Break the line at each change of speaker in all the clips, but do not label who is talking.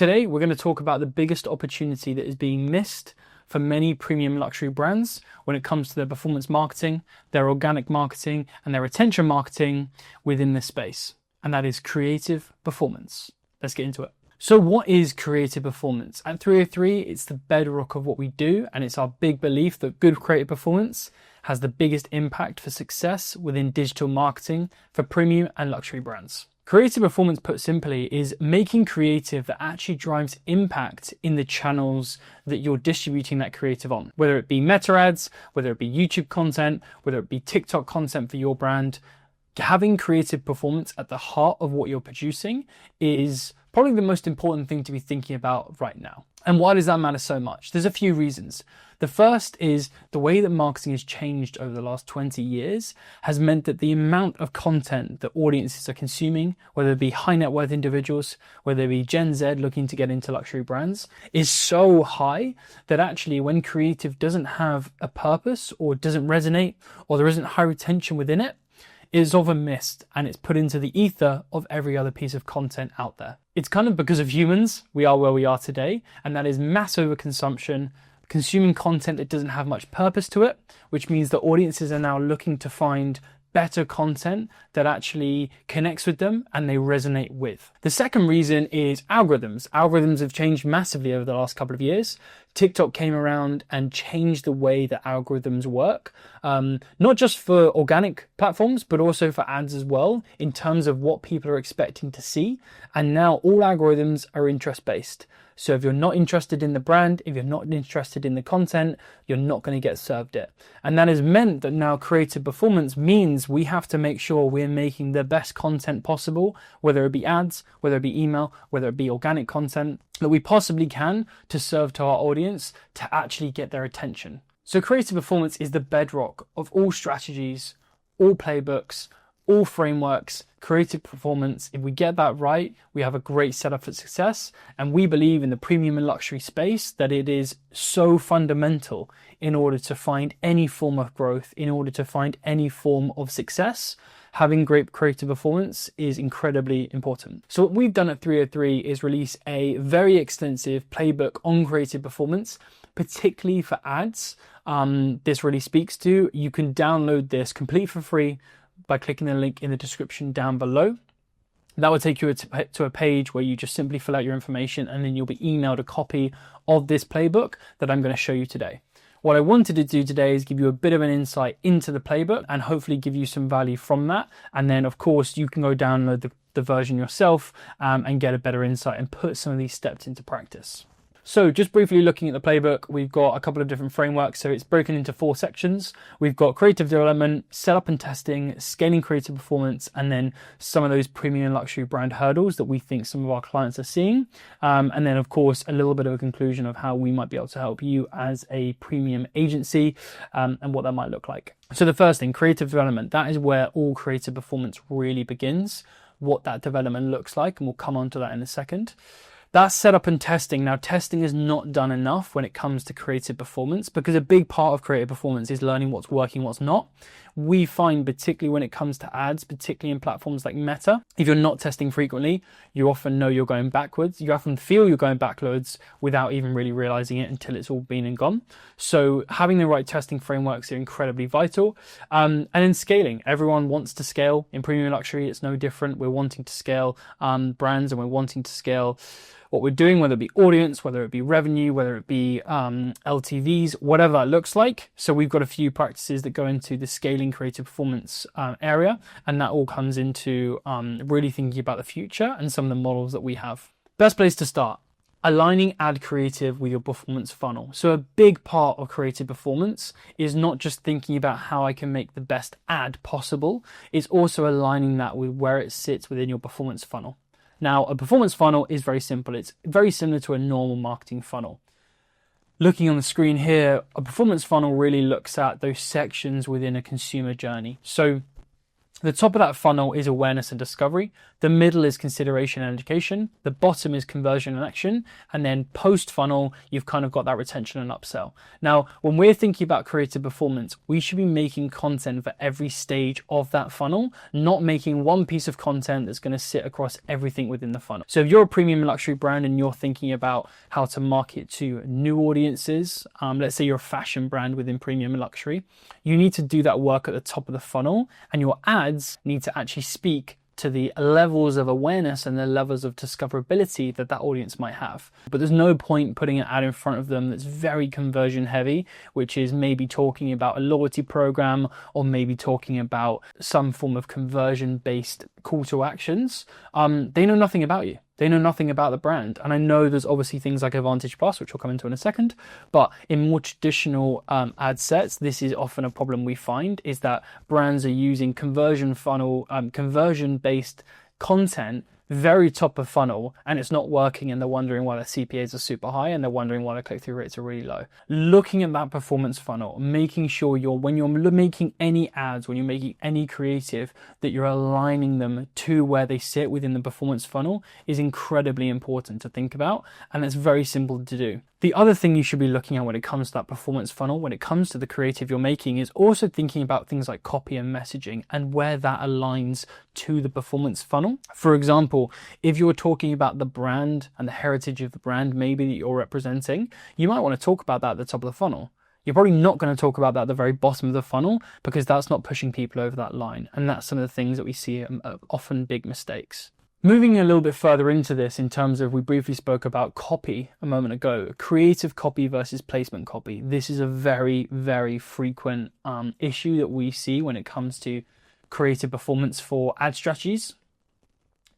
Today, we're going to talk about the biggest opportunity that is being missed for many premium luxury brands when it comes to their performance marketing, their organic marketing, and their attention marketing within this space. And that is creative performance. Let's get into it. So what is creative performance? At 303, it's the bedrock of what we do, and it's our big belief that good creative performance has the biggest impact for success within digital marketing for premium and luxury brands. Creative performance, put simply, is making creative that actually drives impact in the channels that you're distributing that creative on. Whether it be meta ads, whether it be YouTube content, whether it be TikTok content for your brand, having creative performance at the heart of what you're producing is probably the most important thing to be thinking about right now. And why does that matter so much? There's a few reasons. The first is the way that marketing has changed over the last 20 years has meant that the amount of content that audiences are consuming, whether it be high net worth individuals, whether it be Gen Z looking to get into luxury brands, is so high that actually when creative doesn't have a purpose or doesn't resonate or there isn't high retention within it, is often missed and it's put into the ether of every other piece of content out there. It's kind of because of humans, we are where we are today, and that is mass overconsumption, consuming content that doesn't have much purpose to it, which means that audiences are now looking to find better content that actually connects with them and they resonate with. The second reason is algorithms. Algorithms have changed massively over the last couple of years. TikTok came around and changed the way that algorithms work, not just for organic platforms, but also for ads as well, in terms of what people are expecting to see. And now all algorithms are interest-based. So if you're not interested in the brand, if you're not interested in the content, you're not going to get served it. And that has meant that now creative performance means we have to make sure we're making the best content possible, whether it be ads, whether it be email, whether it be organic content, that we possibly can to serve to our audience to actually get their attention. So creative performance is the bedrock of all strategies, all playbooks, all frameworks. Creative performance, if we get that right, we have a great setup for success. And we believe in the premium and luxury space that it is so fundamental in order to find any form of growth, in order to find any form of success. Having great creative performance is incredibly important. So what we've done at 303 is release a very extensive playbook on creative performance, particularly for ads. This really speaks to. You can download this complete for free by clicking the link in the description down below. That will take you to a page where you just simply fill out your information and then you'll be emailed a copy of this playbook that I'm going to show you today. What I wanted to do today is give you a bit of an insight into the playbook and hopefully give you some value from that. And then of course you can go download the version yourself and get a better insight and put some of these steps into practice. So just briefly looking at the playbook, we've got a couple of different frameworks. So it's broken into 4 sections. We've got creative development, setup and testing, scaling creative performance, and then some of those premium and luxury brand hurdles that we think some of our clients are seeing. And then of course, a little bit of a conclusion of how we might be able to help you as a premium agency and what that might look like. So the first thing, creative development, that is where all creative performance really begins, what that development looks like. And we'll come on to that in a second. That's setup and testing. Now, testing is not done enough when it comes to creative performance because a big part of creative performance is learning what's working, what's not. We find, particularly when it comes to ads, particularly in platforms like Meta, if you're not testing frequently, you often know you're going backwards. You often feel you're going backwards without even really realizing it until it's all been and gone. So having the right testing frameworks are incredibly vital. And then scaling. Everyone wants to scale. In premium luxury, it's no different. We're wanting to scale brands and we're wanting to scale what we're doing, whether it be audience, whether it be revenue, whether it be LTVs, whatever that looks like. So we've got a few practices that go into the scaling creative performance area, and that all comes into really thinking about the future and some of the models that we have. Best place to start, aligning ad creative with your performance funnel. So a big part of creative performance is not just thinking about how I can make the best ad possible, it's also aligning that with where it sits within your performance funnel. Now, a performance funnel is very simple. It's very similar to a normal marketing funnel. Looking on the screen here, a performance funnel really looks at those sections within a consumer journey. So The top of that funnel is awareness and discovery. The middle is consideration and education. The bottom is conversion and action. And then post funnel, you've kind of got that retention and upsell. Now, when we're thinking about creative performance, we should be making content for every stage of that funnel, not making one piece of content that's going to sit across everything within the funnel. So if you're a premium luxury brand and you're thinking about how to market to new audiences, let's say you're a fashion brand within premium luxury, you need to do that work at the top of the funnel, and your ads need to actually speak to the levels of awareness and the levels of discoverability that audience might have. But there's no point putting an ad in front of them that's very conversion heavy, which is maybe talking about a loyalty program or maybe talking about some form of conversion based call to actions. They know nothing about you. They know nothing about the brand. And I know there's obviously things like Advantage Plus, which we'll come into in a second, but in more traditional ad sets, this is often a problem we find, is that brands are using conversion funnel, conversion-based content very top of funnel, and it's not working, and they're wondering why their CPAs are super high, and they're wondering why their click-through rates are really low. Looking at that performance funnel, making sure when you're making any ads, when you're making any creative, that you're aligning them to where they sit within the performance funnel is incredibly important to think about, and it's very simple to do. The other thing you should be looking at when it comes to that performance funnel, when it comes to the creative you're making, is also thinking about things like copy and messaging and where that aligns to the performance funnel. For example, if you're talking about the brand and the heritage of the brand maybe that you're representing, you might want to talk about that at the top of the funnel. You're probably not going to talk about that at the very bottom of the funnel, because that's not pushing people over that line. And that's some of the things that we see are often big mistakes. Moving a little bit further into this, in terms of, we briefly spoke about copy a moment ago, creative copy versus placement copy. This is a very, very frequent issue that we see when it comes to creative performance for ad strategies.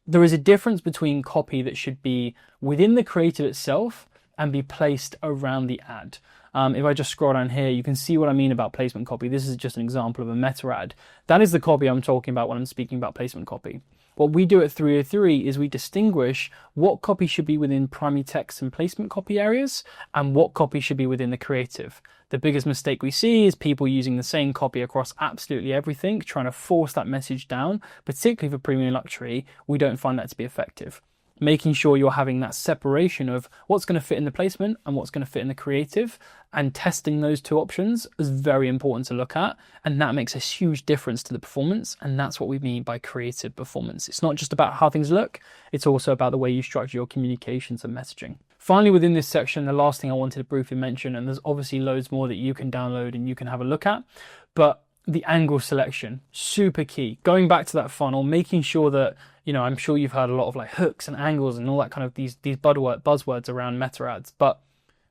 There is a difference between copy that should be within the creative itself and be placed around the ad. If I just scroll down here, you can see what I mean about placement copy. This is just an example of a meta ad. That is the copy I'm talking about when I'm speaking about placement copy. What we do at 303 is we distinguish what copy should be within primary text and placement copy areas and what copy should be within the creative. The biggest mistake we see is people using the same copy across absolutely everything, trying to force that message down, particularly for premium luxury. We don't find that to be effective. Making sure you're having that separation of what's going to fit in the placement and what's going to fit in the creative, and testing those two options is very important to look at, and that makes a huge difference to the performance. And that's what we mean by creative performance. It's not just about how things look, it's also about the way you structure your communications and messaging. Finally, within this section, the last thing I wanted to briefly mention, and there's obviously loads more that you can download and you can have a look at, but the angle selection, super key. Going back to that funnel, making sure that, I'm sure you've heard a lot of like hooks and angles and all that kind of these buzzwords around meta ads, but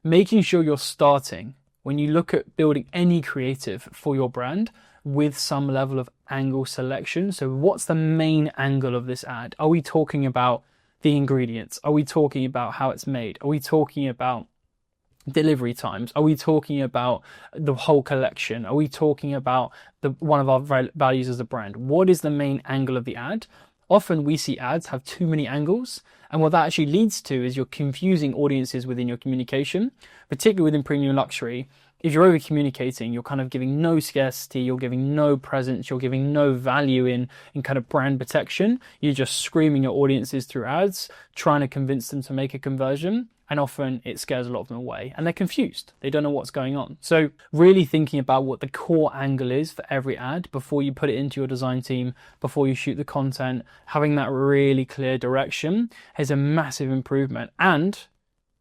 making sure you're starting, when you look at building any creative for your brand, with some level of angle selection. So what's the main angle of this ad? Are we talking about the ingredients? Are we talking about how it's made? Are we talking about delivery times? Are we talking about the whole collection? Are we talking about one of our values as a brand? What is the main angle of the ad? Often we see ads have too many angles, and what that actually leads to is you're confusing audiences within your communication, particularly within premium luxury. If you're over communicating, you're kind of giving no scarcity, you're giving no presence, you're giving no value in kind of brand protection. You're just screaming at audiences through ads, trying to convince them to make a conversion. And often it scares a lot of them away, and they're confused. They don't know what's going on. So really thinking about what the core angle is for every ad before you put it into your design team, before you shoot the content, having that really clear direction is a massive improvement. And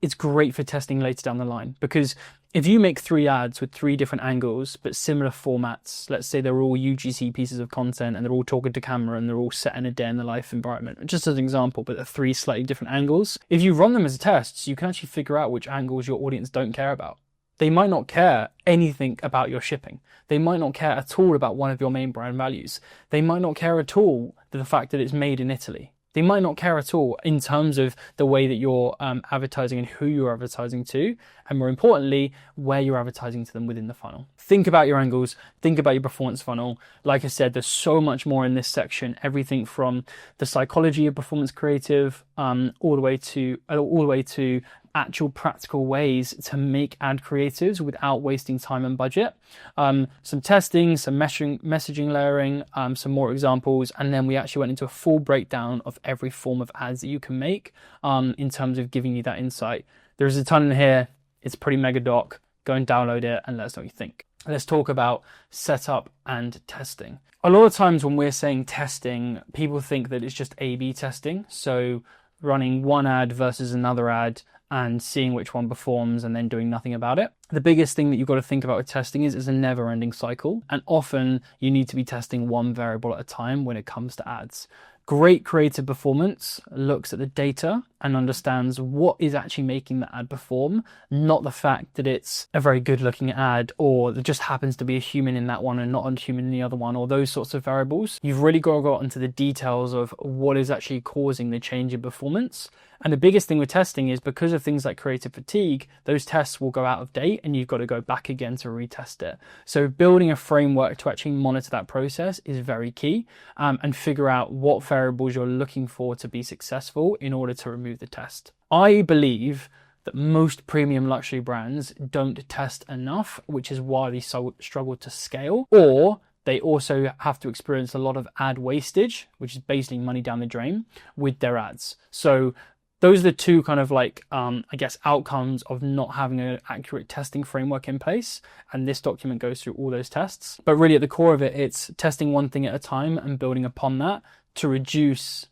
it's great for testing later down the line, because if you make 3 ads with 3 different angles, but similar formats, let's say they're all UGC pieces of content and they're all talking to camera and they're all set in a day in the life environment, just as an example, but they're 3 slightly different angles. If you run them as tests, you can actually figure out which angles your audience don't care about. They might not care anything about your shipping. They might not care at all about one of your main brand values. They might not care at all the fact that it's made in Italy. They might not care at all in terms of the way that you're advertising and who you're advertising to, and more importantly, where you're advertising to them within the funnel. Think about your angles, think about your performance funnel. Like I said, there's so much more in this section, everything from the psychology of performance creative, all the way to actual practical ways to make ad creatives without wasting time and budget. Some testing, some messaging layering, some more examples, and then we actually went into a full breakdown of every form of ads that you can make in terms of giving you that insight. There's a ton in here. It's a pretty mega doc. Go and download it and let us know what you think. Let's talk about setup and testing. A lot of times when we're saying testing, people think that it's just A/B testing. So running one ad versus another ad and seeing which one performs and then doing nothing about it. The biggest thing that you've got to think about with testing is it's a never-ending cycle. And often you need to be testing one variable at a time when it comes to ads. Great creative performance looks at the data and understands what is actually making the ad perform, not the fact that it's a very good looking ad or there just happens to be a human in that one and not a human in the other one, or those sorts of variables. You've really got to go into the details of what is actually causing the change in performance. And the biggest thing with testing is because of things like creative fatigue, those tests will go out of date and you've got to go back again to retest it. So building a framework to actually monitor that process is very key, and figure out what variables you're looking for to be successful in order to remove the test. I believe that most premium luxury brands don't test enough, which is why they struggle to scale, or they also have to experience a lot of ad wastage, which is basically money down the drain with their ads. So those are the two kind of like, outcomes of not having an accurate testing framework in place. And this document goes through all those tests. But really at the core of it, it's testing one thing at a time and building upon that to reduce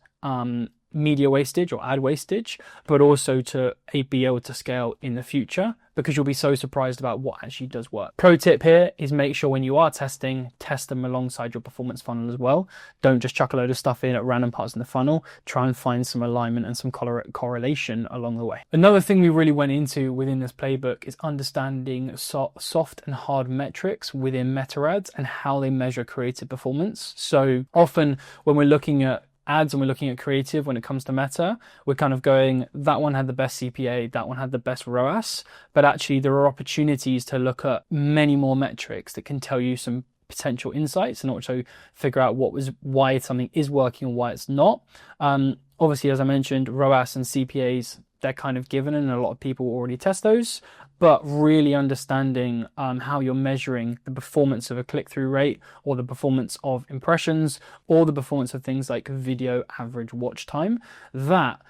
media wastage or ad wastage, but also to be able to scale in the future, because you'll be so surprised about what actually does work. Pro tip here is make sure when you are testing, test them alongside your performance funnel as well. Don't just chuck a load of stuff in at random parts in the funnel. Try and find some alignment and some correlation along the way. Another thing we really went into within this playbook is understanding soft and hard metrics within meta ads and how they measure creative performance. So often when we're looking at ads and we're looking at creative when it comes to meta, we're kind of going, that one had the best CPA, that one had the best ROAS, but actually there are opportunities to look at many more metrics that can tell you some potential insights and also figure out why something is working and why it's not. Obviously, as I mentioned, ROAS and CPAs, they're kind of given and a lot of people already test those, but really understanding how you're measuring the performance of a click-through rate or the performance of impressions or the performance of things like video average watch time, that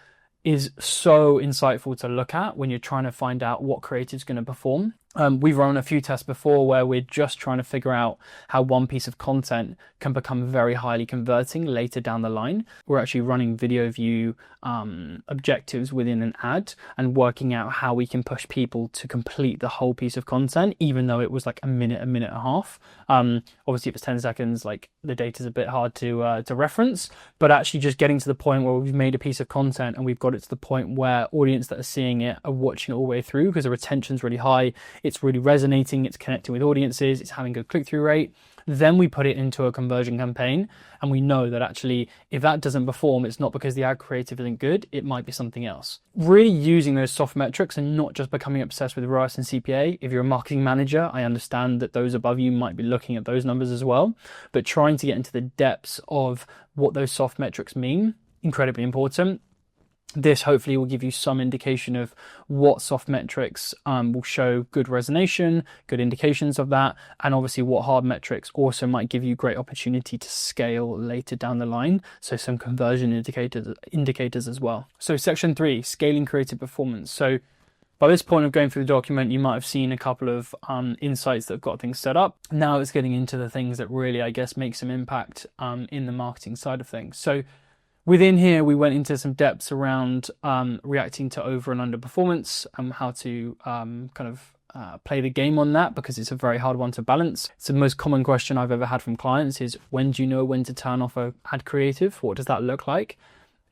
is so insightful to look at when you're trying to find out what creative is going to perform. We've run a few tests before where we're just trying to figure out how one piece of content can become very highly converting later down the line. We're actually running video view objectives within an ad and working out how we can push people to complete the whole piece of content, even though it was like a minute and a half. Obviously, if it's 10 seconds, like the data's a bit hard to reference, but actually just getting to the point where we've made a piece of content and we've got it to the point where audience that are seeing it are watching it all the way through because the retention's really high. It's really resonating, it's connecting with audiences, it's having a click-through rate. Then we put it into a conversion campaign and we know that actually if that doesn't perform, it's not because the ad creative isn't good, it might be something else. Really using those soft metrics and not just becoming obsessed with ROAS and CPA. If you're a marketing manager, I understand that those above you might be looking at those numbers as well, but trying to get into the depths of what those soft metrics mean, incredibly important. This hopefully will give you some indication of what soft metrics will show good resonation, good indications of that, and obviously what hard metrics also might give you great opportunity to scale later down the line. So some conversion indicators as well. So section 3, scaling creative performance. So by this point of going through the document, you might have seen a couple of insights that have got things set up. Now it's getting into the things that really, I guess, make some impact in the marketing side of things. So within here, we went into some depths around reacting to over and under performance and how to play the game on that, because it's a very hard one to balance. It's the most common question I've ever had from clients is, when do you know when to turn off a ad creative? What does that look like?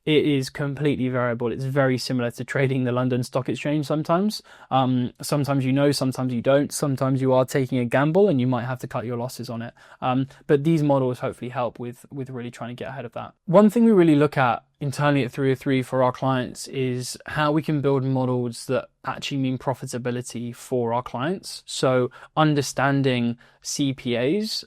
It is completely variable. It's very similar to trading the London Stock Exchange sometimes. Sometimes you know, sometimes you don't. Sometimes you are taking a gamble and you might have to cut your losses on it. But these models hopefully help with really trying to get ahead of that. One thing we really look at internally at 303 for our clients is how we can build models that actually mean profitability for our clients. So understanding CPAs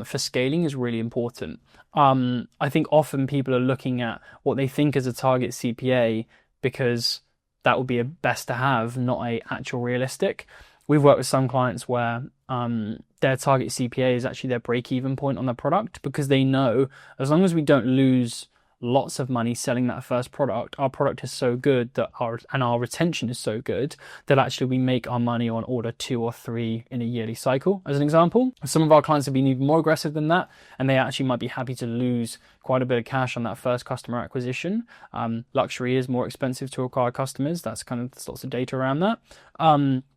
for scaling is really important. I think often people are looking at what they think is a target CPA because that would be a best to have, not a actual realistic. We've worked with some clients where their target CPA is actually their break-even point on the product, because they know as long as we don't lose lots of money selling that first product, our product is so good that our retention is so good that actually we make our money on order 2 or 3 in a yearly cycle, as an example. Some of our clients have been even more aggressive than that, and they actually might be happy to lose quite a bit of cash on that first customer acquisition. Luxury is more expensive to acquire customers. That's kind of, there's lots of data around that.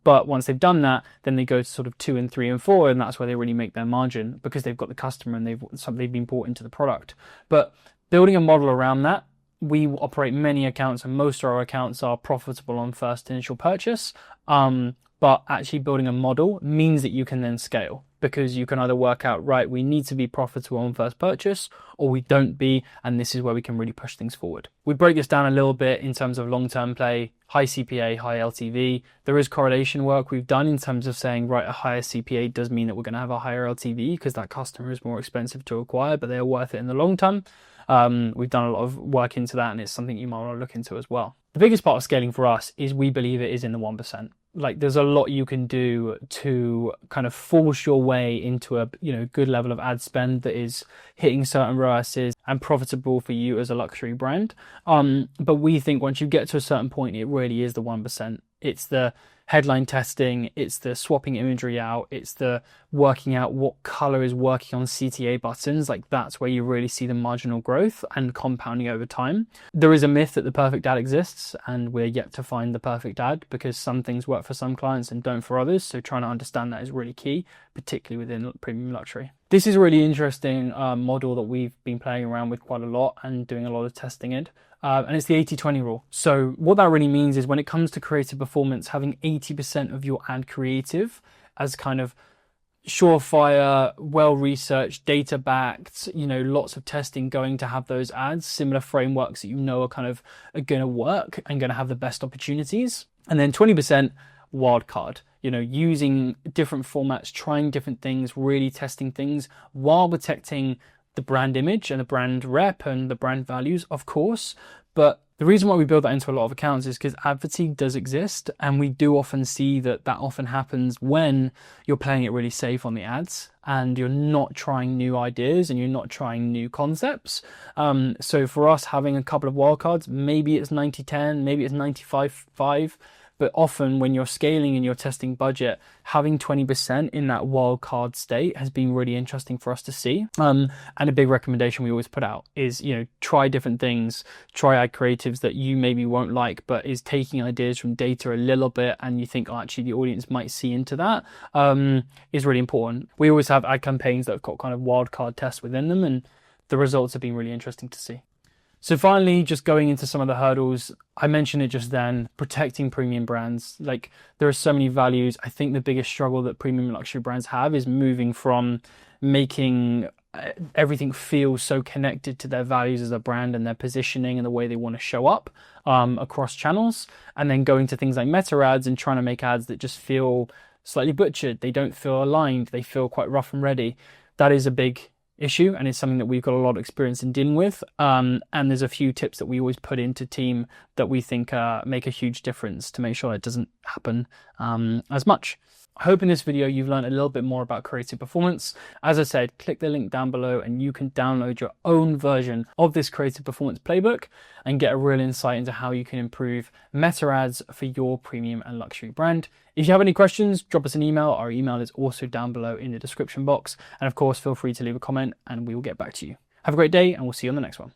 But once they've done that, then they go to sort of 2 and 3 and 4, and that's where they really make their margin, because they've got the customer and they've been bought into the product. But building a model around that, we operate many accounts, and most of our accounts are profitable on first initial purchase. But actually building a model means that you can then scale, because you can either work out, right, we need to be profitable on first purchase, or we don't be, and this is where we can really push things forward. We break this down a little bit in terms of long-term play, high CPA, high LTV. There is correlation work we've done in terms of saying, right, a higher CPA does mean that we're going to have a higher LTV, because that customer is more expensive to acquire, but they're worth it in the long term. We've done a lot of work into that, and it's something you might want to look into as well. The biggest part of scaling for us is we believe it is in the 1%. Like, there's a lot you can do to kind of force your way into a good level of ad spend that is hitting certain ROASes and profitable for you as a luxury brand. But we think once you get to a certain point, it really is the 1%. It's the headline testing, it's the swapping imagery out, it's the working out what color is working on CTA buttons. Like, that's where you really see the marginal growth and compounding over time. There is a myth that the perfect ad exists, and we're yet to find the perfect ad, because some things work for some clients and don't for others. So trying to understand that is really key, particularly within premium luxury. This is a really interesting model that we've been playing around with quite a lot and doing a lot of testing in. And it's the 80-20 rule. So what that really means is when it comes to creative performance, having 80% of your ad creative as kind of surefire, well-researched, data-backed, lots of testing going to have those ads, similar frameworks that are going to work and going to have the best opportunities. And then 20% wildcard, using different formats, trying different things, really testing things while protecting the brand image and the brand rep and the brand values, of course. But the reason why we build that into a lot of accounts is because ad fatigue does exist, and we do often see that often happens when you're playing it really safe on the ads and you're not trying new ideas and you're not trying new concepts. So for us, having a couple of wildcards, maybe it's 90-10, maybe it's 95-5. But often when you're scaling and you're testing budget, having 20% in that wild card state has been really interesting for us to see. And a big recommendation we always put out is, try different things, try ad creatives that you maybe won't like, but is taking ideas from data a little bit, and you think, actually the audience might see into that, is really important. We always have ad campaigns that have got kind of wild card tests within them, and the results have been really interesting to see. So finally, just going into some of the hurdles, I mentioned it just then, protecting premium brands. Like, there are so many values. I think the biggest struggle that premium luxury brands have is moving from making everything feel so connected to their values as a brand and their positioning and the way they want to show up across channels, and then going to things like meta ads and trying to make ads that just feel slightly butchered. They don't feel aligned. They feel quite rough and ready. That is a big issue, and it's something that we've got a lot of experience in dealing with, and there's a few tips that we always put into team that we think make a huge difference to make sure it doesn't happen as much. I hope in this video you've learned a little bit more about creative performance. As I said, click the link down below and you can download your own version of this creative performance playbook and get a real insight into how you can improve meta ads for your premium and luxury brand. If you have any questions, drop us an email. Our email is also down below in the description box. And of course, feel free to leave a comment and we will get back to you. Have a great day, and we'll see you on the next one.